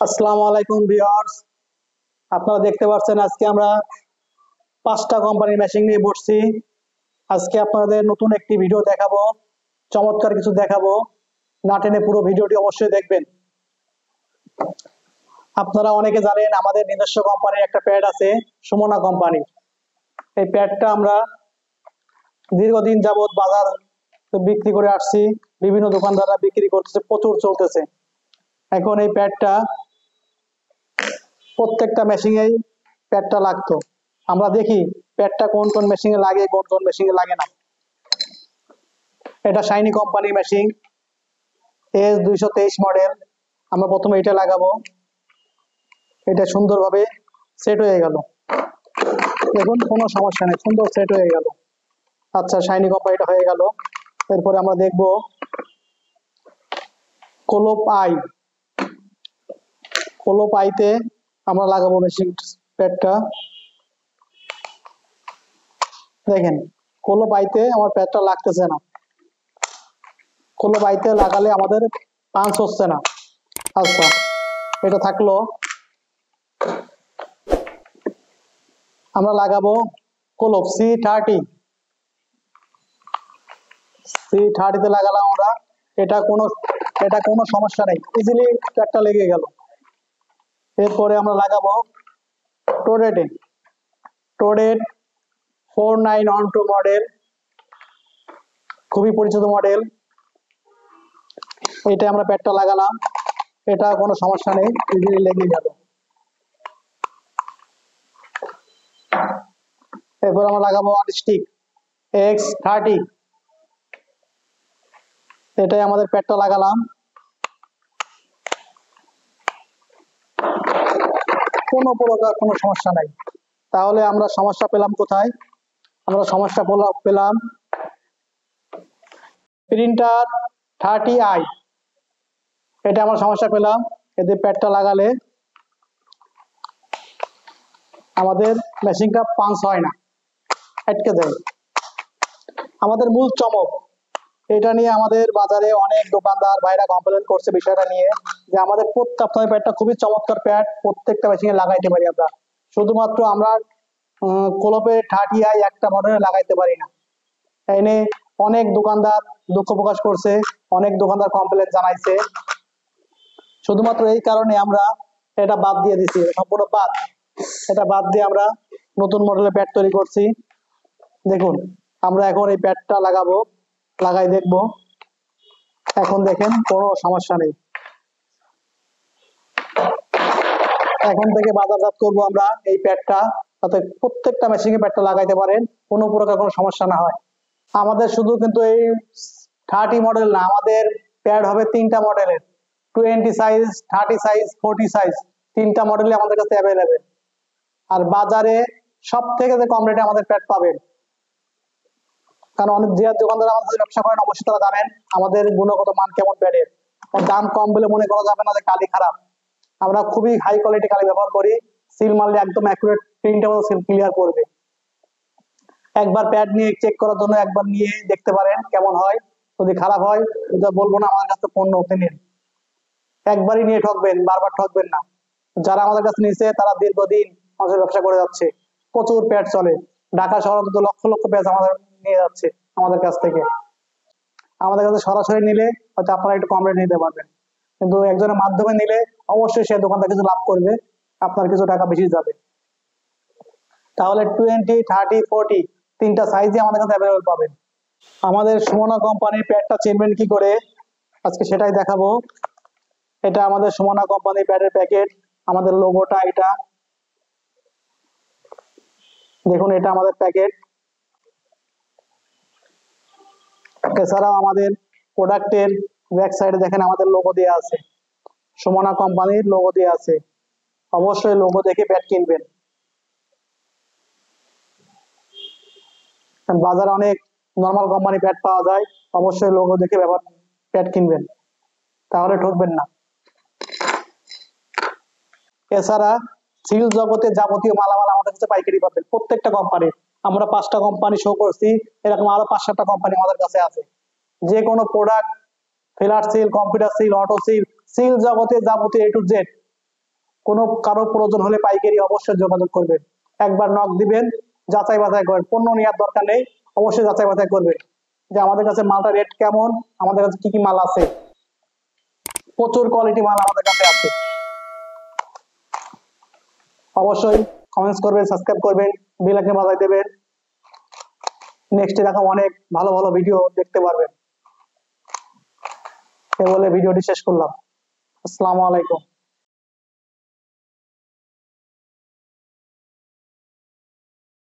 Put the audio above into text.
আসসালামু আলাইকুম ভিউয়ার্স, আপনারা দেখতে পাচ্ছেন আজকে আমরা 5টা কোম্পানির মেশিন নিয়ে বসছি। আজকে আপনাদের নতুন একটি ভিডিও দেখাবো, চমৎকার কিছু দেখাবো। না টেনে পুরো ভিডিওটি অবশ্যই দেখবেন। আপনারা অনেকে জানেন আমাদের নিজস্ব কোম্পানির একটা প্যাড আছে, সুমনা কোম্পানি। এই প্যাডটা আমরা দীর্ঘদিন যাবৎ বাজার বিক্রি করে আসছি, বিভিন্ন দোকানদাররা বিক্রি করতেছে, প্রচুর চলতেছে। এখন এই প্যাডটা প্রত্যেকটা মেশিনেই প্যাডটা লাগতো। আমরা দেখি প্যাডটা কোন কোন মেশিনে লাগে, কোন কোন মেশিনে লাগে না। এটা শাইনি কোম্পানির মেশিন, S223 মডেল। আমরা প্রথমে এটা লাগাবো। এটা সুন্দরভাবে সেট হয়ে গেল, দেখুন কোনো সমস্যা নেই, সুন্দর সেট হয়ে গেল। আচ্ছা, শাইনি কোম্পানিটা হয়ে গেল। এরপরে আমরা দেখব কোলপ আই। কোলপ আইতে আমরা লাগাবো মেশিন প্যাডটা। দেখেন কোলপ আইতে আমার প্যাডটা লাগতেছে না। কোলপ আইতে লাগালে আমাদের পাঞ্চ হচ্ছে না। আচ্ছা, এটা থাকলো। আমরা লাগাবো কোলপ C30। C30 তে লাগালাম আমরা। এটা কোনো সমস্যা নেই, ইজিলি প্যাডটা লেগে গেল। এরপরে আমরা লাগাবো টোডেটে। টোডেট 4912 মডেল, খুবই পরিচিত মডেল। এটা আমরা প্যাডটা লাগালাম, এটা কোনো সমস্যা নেই, ইজিলি লেগে গেল। এরপর আমরা লাগাবো আর্টিস্টিক X30। এটাই আমাদের প্যাডটা লাগালাম, কোনো প্রকার কোনো সমস্যা নাই। তাহলে আমরা সমস্যা পেলাম কোথায়? আমরা সমস্যা পেলাম প্রিন্টার 30i। এটা আমরা সমস্যা পেলাম, এতে প্যাডটা লাগালে আমাদের মেশিনটা পাঞ্চ হয় না, আটকে দেয়। আমাদের মূল চমক এটা নিয়ে আমাদের বাজারে অনেক দোকানদার ভাইরা কমপ্লেন করছে বিষয়টা নিয়ে, যে আমাদের প্রত্যেকটা প্যাডটা খুবই চমৎকার প্যাড, প্রত্যেকটা মেশিনে লাগাইতে পারি আমরা। শুধুমাত্র আমরা কোলপের 30i একটা মডেলে লাগাইতে পারি না। তাই নিয়ে অনেক দোকানদার দুঃখ প্রকাশ করছে, অনেক দোকানদার কমপ্লেন জানাইছে। শুধুমাত্র এই কারণে আমরা এটা বাদ দিয়ে দিছি, সম্পূর্ণ বাদ। এটা বাদ দিয়ে আমরা নতুন মডেলের প্যাড তৈরি করছি। দেখুন আমরা এখন এই প্যাডটা লাগাবো, লাগাই দেখব। এখন দেখেন কোনো সমস্যা নেই। এখন থেকে বাজারজাত করবো আমরা এই প্যাডটা, যাতে প্রত্যেকটা মেশিনে প্যাডটা লাগাইতে পারেন, কোনো প্রকার কোনো সমস্যা না হয়। আমাদের শুধু কিন্তু এই 30 মডেল না, আমাদের প্যাড হবে 3টা মডেলের, 20 সাইজ, 30 সাইজ, 40 সাইজ, 3টা মডেলই আমাদের কাছে অ্যাভেলেবেল। আর বাজারে সব থেকে যে কম রেটে আমাদের প্যাড পাবেন। কারণ অনেক যে দোকানদার আমাদের ব্যবসা করেন অবশ্যই তারা জানেন আমাদের গুণগত মান কেমন প্যাডের। দাম কম বলে মনে করা যাবে না যে কালি খারাপ। আমরা খুবই হাই কোয়ালিটি কালি ব্যবহার করি, সিল মারলে একদম অ্যাকুরেট প্রিন্টেবল সিল ক্লিয়ার করবে। একবার প্যাড নিয়ে চেক করার জন্য একবার নিয়ে দেখতে পারেন কেমন হয়। যদি খারাপ হয় এটা বলবো না, আমাদের কাছে পণ্য ওঠে নিন। একবারই নিয়ে ঠকবেন, বারবার ঠকবেন না। যারা আমাদের কাছে নিয়েছে তারা দীর্ঘদিন আমাদের ব্যবসা করে যাচ্ছে, প্রচুর প্যাড চলে। ঢাকা শহর অন্তত লক্ষ লক্ষ প্যাড আমাদের নিয়ে যাচ্ছে আমাদের কাছ থেকে। আমাদের কাছে সরাসরি নিলে হয়তো আপনারা একটু কম রেট নিতে পারবেন, কিন্তু একজনের মাধ্যমে নিলে অবশ্যই সে দোকানদার কিছু লাভ করবে, আপনার কিছু টাকা বেশি যাবে। তাহলে 20, 30, 40 3টা সাইজই আমাদের কাছে অ্যাভেলেবল পাবেন। আমাদের সুমনা কোম্পানির প্যাডটা চিনবেন কি করে, আজকে সেটাই দেখাবো। এটা আমাদের সুমনা কোম্পানির প্যাডের প্যাকেট, আমাদের লোগোটা এটা দেখুন, এটা আমাদের প্যাকেট। এছাড়াও আমাদের প্রোডাক্টের ব্যাক সাইডে দেখেন আমাদের লোগো দেওয়া আছে, সুমনা কোম্পানির লোগো দেওয়া আছে। অবশ্যই লোগো দেখে প্যাড কিনবেন। বাজারে অনেক নরমাল কোম্পানি প্যাড পাওয়া যায়, অবশ্যই লোগো দেখে প্যাড কিনবেন, তাহলে ঠকবেন না। এছাড়া সিল জগতে যাবতীয় মালামাল আমাদের কাছে পাইকারি পাবেন, প্রত্যেকটা কোম্পানির। আমরা 5টা কোম্পানি শো করছি, এরকম আরো 5-7টা কোম্পানি আমাদের কাছে আছে। যে কোনো product, flat seal, computer seal, auto seal, seal জগতে যাবতীয় A to Z কোনো কারো প্রয়োজন হলে পাইকারি অবশ্যই যোগাযোগ করবেন। একবার নক দিবেন, যাচাই বাছাই করেন, পণ্য নেওয়ার দরকার নেই, অবশ্যই যাচাই বাছাই করবেন যে আমাদের কাছে মালটা রেট কেমন, আমাদের কাছে কি কি মাল আছে। প্রচুর কোয়ালিটি মাল আমাদের কাছে আছে। অবশ্যই কমেন্টস করবেন, সাবস্ক্রাইব করবেন, বেল আইকন বাজাই দেবেন। নেক্সট এরকম অনেক ভালো ভালো ভিডিও দেখতে পারবেন। এ বলে ভিডিওটি শেষ করলাম। আসসালামু আলাইকুম।